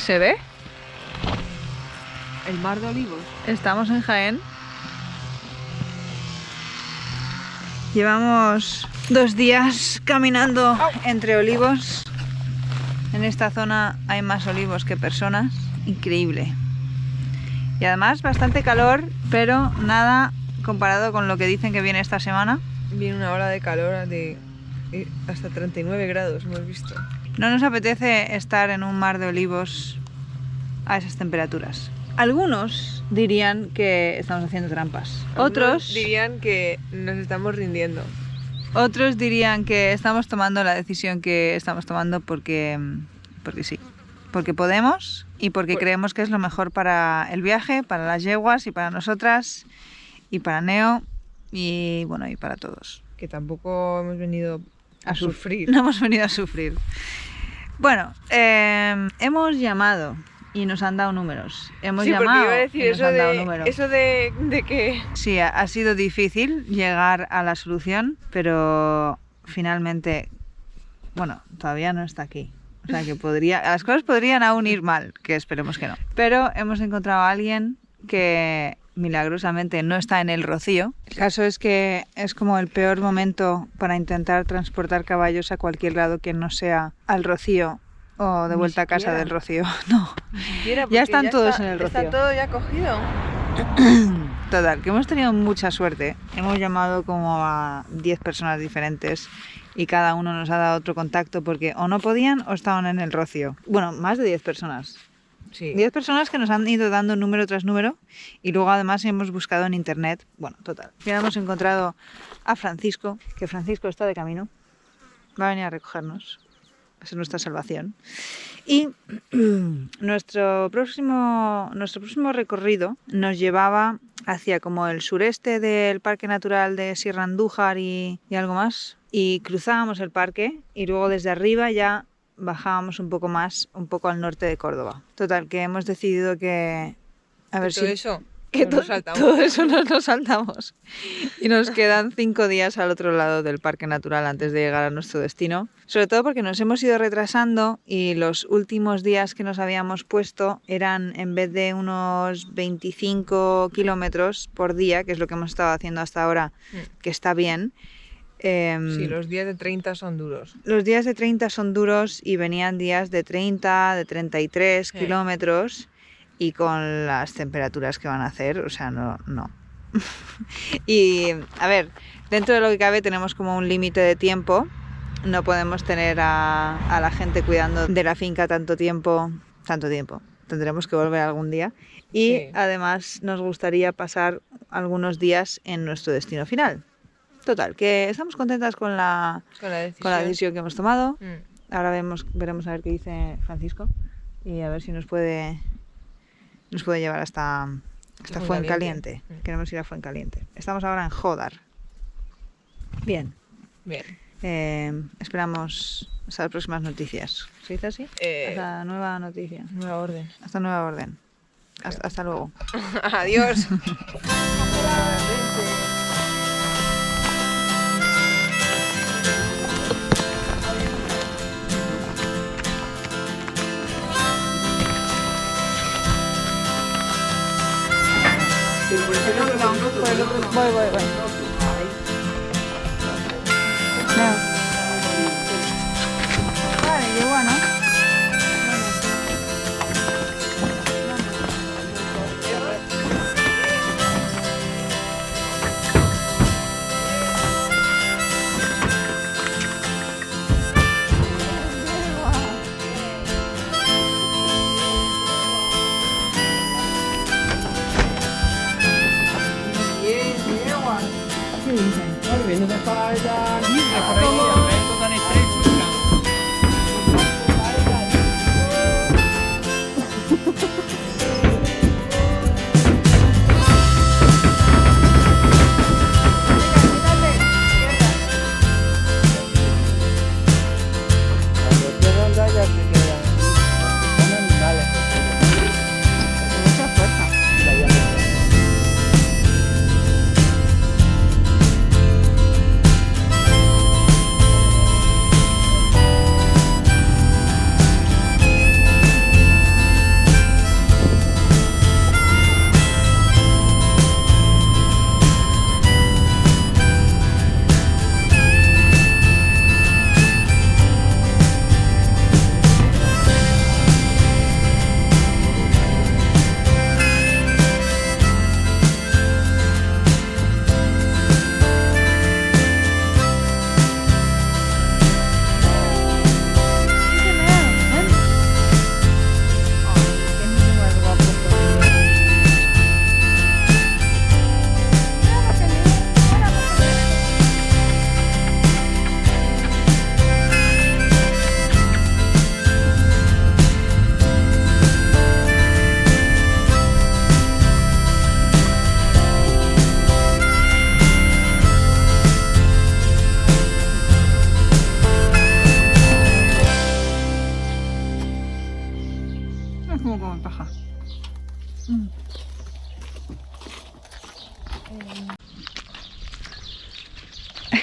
¿Se ve? El Mar de Olivos. Estamos en Jaén. Llevamos 2 días caminando entre olivos. En esta zona hay más olivos que personas. Increíble. Y además bastante calor, pero nada comparado con lo que dicen que viene esta semana. Viene una ola de calor de hasta 39 grados, hemos visto. No nos apetece estar en un mar de olivos a esas temperaturas. Algunos dirían que estamos haciendo trampas. Otros dirían que nos estamos rindiendo. Otros dirían que estamos tomando la decisión que estamos tomando porque sí. Porque podemos y porque creemos que es lo mejor para el viaje, para las yeguas y para nosotras y para Neo y bueno, y para todos. Que tampoco hemos venido a sufrir. No hemos venido a sufrir. Bueno, hemos llamado y nos han dado números. Hemos llamado iba a decir y nos han dado números. Eso de que... Sí, ha sido difícil llegar a la solución, pero finalmente, bueno, todavía no está aquí. O sea que las cosas podrían aún ir mal, que esperemos que no. Pero hemos encontrado a alguien que milagrosamente no está en el Rocío. El caso es que es como el peor momento para intentar transportar caballos a cualquier lado que no sea al Rocío o de vuelta a casa del Rocío. No, ya están todos en el Rocío. Está todo ya cogido. Total, que hemos tenido mucha suerte. Hemos llamado como a 10 personas diferentes y cada uno nos ha dado otro contacto porque o no podían o estaban en el Rocío. Bueno, más de 10 personas. Sí. 10 personas que nos han ido dando número tras número y luego además hemos buscado en internet. Bueno, total. Ya hemos encontrado a Francisco, que Francisco está de camino. Va a venir a recogernos. Va a ser nuestra salvación. Y nuestro próximo recorrido nos llevaba hacia como el sureste del Parque Natural de Sierra Andújar y algo más. Y cruzábamos el parque y luego desde arriba ya bajábamos un poco más, un poco al norte de Córdoba. Total, que hemos decidido que... A ver todo si... eso... Que todo eso nos lo saltamos. Y nos quedan 5 días al otro lado del Parque Natural antes de llegar a nuestro destino. Sobre todo porque nos hemos ido retrasando y los últimos días que nos habíamos puesto eran, en vez de unos 25 kilómetros por día, que es lo que hemos estado haciendo hasta ahora, que está bien. Sí, los días de 30 son duros. Los días de 30 son duros y venían días de 30, de 33 kilómetros. Y con las temperaturas que van a hacer, o sea, no. Y, a ver, dentro de lo que cabe tenemos como un límite de tiempo. No podemos tener a la gente cuidando de la finca tanto tiempo. Tendremos que volver algún día. Y sí. Además nos gustaría pasar algunos días en nuestro destino final. Total, que estamos contentas con la decisión que hemos tomado. Ahora veremos a ver qué dice Francisco y a ver si nos puede llevar hasta Fuencaliente. Queremos ir a Fuencaliente. Estamos ahora en Jódar. Bien. Esperamos hasta las próximas noticias. ¿Se dice así? Hasta nueva noticia. Nueva orden. Hasta nueva orden. Hasta luego. Adiós. Voy. No. Vale, yo bueno. Viene de España, por ahí, tan estrecho.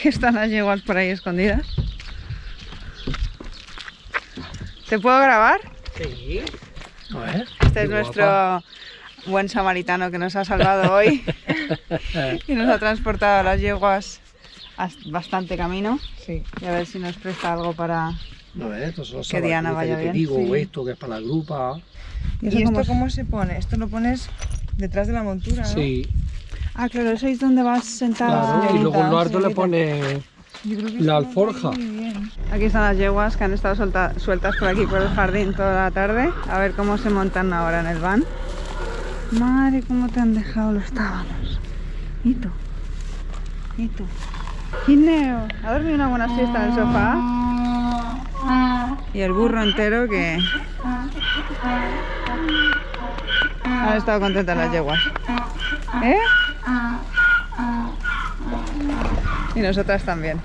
Están las yeguas por ahí escondidas. ¿Te puedo grabar? Sí. A ver. Este es nuestro buen samaritano que nos ha salvado hoy y nos ha transportado a las yeguas bastante camino. Sí. Y a ver si nos presta algo para A ver, estos son los que Diana sabatitos vaya que te bien. digo, Sí. o esto que es para la grupa. ¿Y esto cómo se pone? Esto lo pones detrás de la montura, ¿no? Sí, Ah, claro, eso es donde vas sentada. claro. Y luego en lo alto le señorita. pones Yo creo que la esto va alforja. muy bien. Aquí están las yeguas que han estado sueltas por aquí, por el jardín toda la tarde. A ver cómo se montan ahora en el van. Madre, cómo te han dejado los tábanos. ¿Y tú? ¿Y tú? Gineo, ¿ha dormido una buena siesta en el sofá? Y el burro entero que... Han estado contentas las yeguas. ¿Eh? Y nosotras también.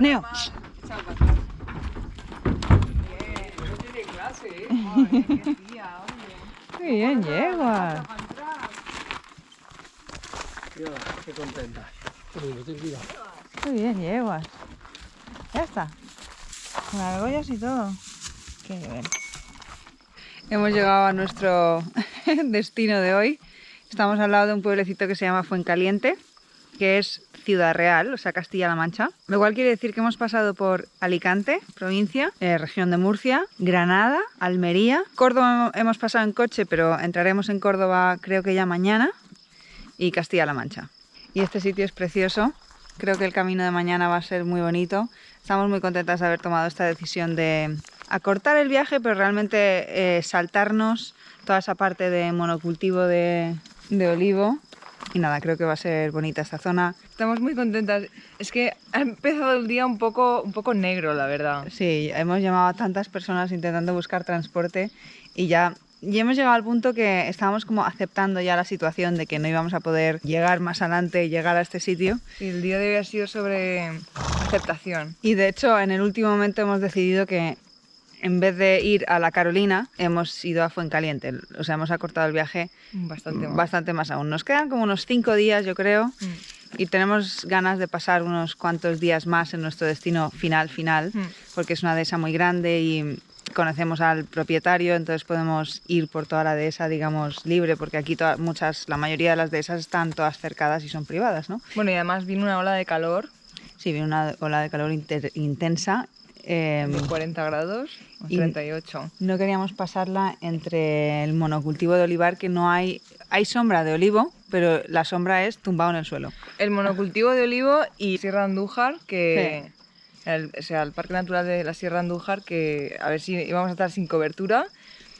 Neo. Qué bien, yegua. Mira, qué contenta. Uy, ten cuidado. Qué bien, yeguas. Ya está. Con argollas y todo. Qué bien. Hemos llegado a nuestro destino de hoy. Estamos al lado de un pueblecito que se llama Fuencaliente, que es Ciudad Real, o sea, Castilla-La Mancha. Lo cual quiere decir que hemos pasado por Alicante, provincia, región de Murcia, Granada, Almería. Córdoba hemos pasado en coche, pero entraremos en Córdoba creo que ya mañana. Y Castilla-La Mancha. Y este sitio es precioso. Creo que el camino de mañana va a ser muy bonito. Estamos muy contentas de haber tomado esta decisión de acortar el viaje, pero realmente saltarnos toda esa parte de monocultivo de olivo Y nada, creo que va a ser bonita esta zona. Estamos muy contentas. Es que ha empezado el día un poco negro, la verdad. Sí, hemos llamado a tantas personas intentando buscar transporte y ya hemos llegado al punto que estábamos como aceptando ya la situación de que no íbamos a poder llegar más adelante y llegar a este sitio. Sí, el día de hoy ha sido sobre aceptación. Y de hecho, en el último momento hemos decidido que en vez de ir a La Carolina, hemos ido a Fuencaliente. O sea, hemos acortado el viaje bastante más aún. Nos quedan como unos 5 días, yo creo, y tenemos ganas de pasar unos cuantos días más en nuestro destino final, porque es una dehesa muy grande y conocemos al propietario, entonces podemos ir por toda la dehesa, digamos, libre, porque aquí la mayoría de las dehesas están todas cercadas y son privadas, ¿no? Bueno, y además vino una ola de calor. Sí, viene una ola de calor intensa. De 40 grados o 38. No queríamos pasarla entre el monocultivo de olivar, que no hay sombra de olivo, pero la sombra es tumbado en el suelo. El monocultivo de olivo y Sierra Andújar, que Sí. el Parque Natural de la Sierra Andújar, que a ver si íbamos a estar sin cobertura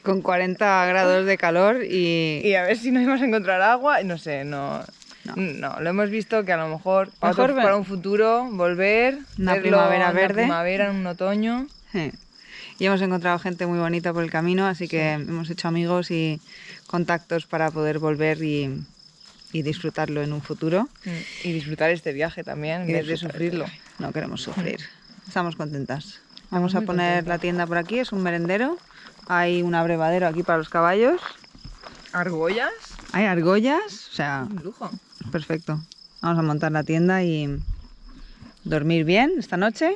Con 40 grados de calor y a ver si nos íbamos a encontrar agua. No sé, no, lo hemos visto que a lo mejor para un futuro volver, una verlo primavera en verde. una primavera, en un otoño. Sí. Y hemos encontrado gente muy bonita por el camino, así que hemos hecho amigos y contactos para poder volver y disfrutarlo en un futuro. Y disfrutar este viaje también, en vez de sufrirlo. No queremos sufrir. Estamos contentas. Vamos a poner la tienda por aquí, es un merendero. Hay un abrevadero aquí para los caballos. ¿Argollas? Hay argollas, o sea, Un lujo. perfecto. Vamos a montar la tienda y dormir bien esta noche,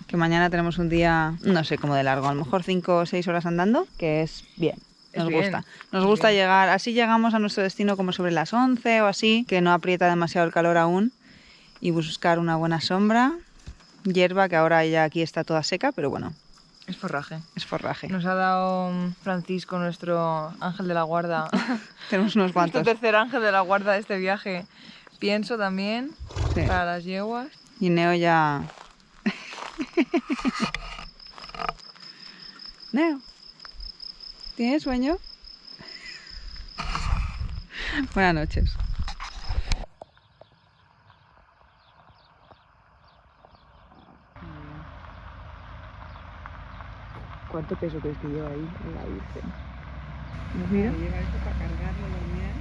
que mañana tenemos un día, no sé cómo de largo, a lo mejor 5 o 6 horas andando, que es bien. Nos gusta llegar, así llegamos a nuestro destino como sobre las 11 o así, que no aprieta demasiado el calor aún, y buscar una buena sombra, hierba que ahora ya aquí está toda seca, pero bueno, Es forraje. es forraje. Nos ha dado Francisco, nuestro ángel de la guarda. Tenemos unos cuantos. Nuestro tercer ángel de la guarda de este viaje. Pienso también Sí. para las yeguas. Y Neo ya... Neo, ¿tienes sueño? Buenas noches. ¿Cuánto peso crees que lleva ahí en la Virgen? Mira. Lleva esto para cargarlo, dormir.